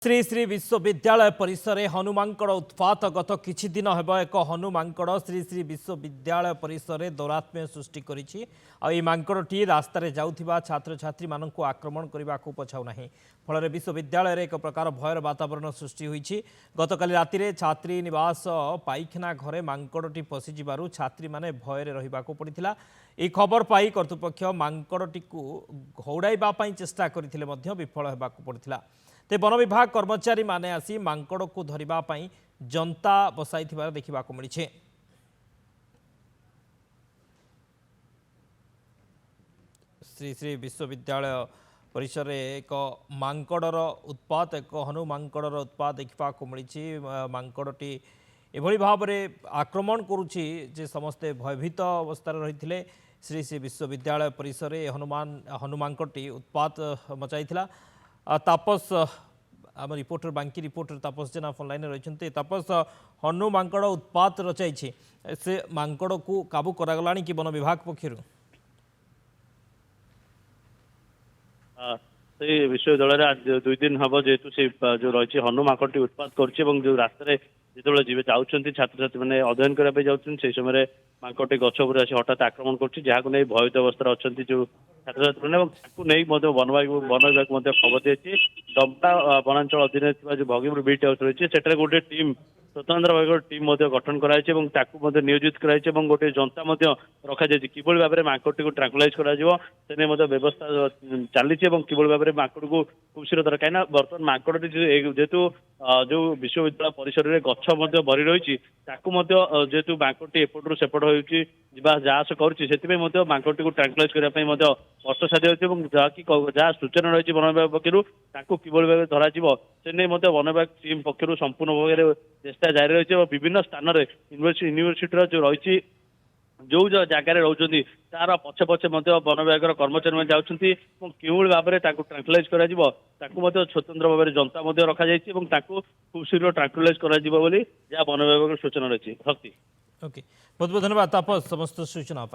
श्री श्री विश्वविद्यालय परिसर में हनुमांकड़ उत्पात गत किछि दिन हेब एक हनुमांकड़ श्री श्री विश्वविद्यालय परिसर में दौरात्म्य सृष्टि करिछि। मांकड़टी रास्तार जाउथिबा छात्र छात्री मानक आक्रमण करने को पछाउना फल विश्वविद्यालय एक प्रकार भयर वातावरण सृष्टि होइछि। गतकाली राति छात्री निवास पाइखाना घरे मांकड़टी पशिजु छात्री माने भयर रहिबाकु पड़िथिला। ए खबर पाई कर्तृपक्ष मांकड़टी को घौड़ाइबा पई चेष्टा करथिले मध्य विफल हेबाकु पड़िथिला। ते वन विभाग कर्मचारी माने आसी मांकड़ को धरिबा पई जनता बसाई देखा मिली। श्री श्री विश्वविद्यालय परिसर एक मांकड़र उत्पात एक हनु मांकड़र उत्पात देखा मिली। मांकड़टी एभली भाव में आक्रमण करुछि जे समस्ते भयभीत अवस्था रही। श्री श्री विश्वविद्यालय परिसर हनुमांकड़टी उत्पात मचाई। तापस आम रिपोर्टर बांकी रिपोर्टर तापस जेना फोन लाइन रही। तापस हनु मांकड़ उत्पात रचाई से मांकड़ को काबू करागला कि वन विभाग पक्षर विश्वविद्यालय आज 2 दिन हम जेहेतु से जो रही हनु मांकड़टी उत्पात कर रास्तार जो जी जाऊँ छात्र छात्री मैंने अध्ययन करने जाऊँ समय मांकड़टी गछ उपर आसी हठात आक्रमण कर भयभीत अवस्था अच्छा जो छात्र छात्री मैंने वन विभाग खबर दी। डम्पा वनांचल अधीन जो भगीपुर बीट हाउस रही है गोटे टीम स्वतंत्र भाव टीम गठन कराई नियोजित कराई गोटे जनता रखा कि भाव में मांकड़टी को ट्रांकुलाइज कर व्यवस्था चली कि भाव में मांकड़ को खूब शीघ्र दर कहीं बर्तमान मांकड़टी जेहेतु जो विश्वविद्यालय परिसर में गछ भरी रही जेहेतु मांकड़टी एपटू सेपट होस कर मांकड़टी को ट्रांकुलाइज करने कष्ट साध्य जहाँ सूचना रही वन विभाग पक्षर कि भाव में धर वन विभाग टीम पक्षर संपूर्ण भाव में चेष्टा जारी रही है। विभिन्न स्थान में यूनिभर्सिटी जो रही जो जगार रोचे तार पछे पछे वन विभाग कर्मचारी मैंने जाऊँगी कि भाव में ट्रांकुलाइज कर स्वतंत्र भाव में जनता रखा खूब शीघ्र ट्रांकुलाइज कर वन विभाग सूचना रही। शक्ति ओके बहुत बहुत धन्यवाद तापस समस्त सूचना।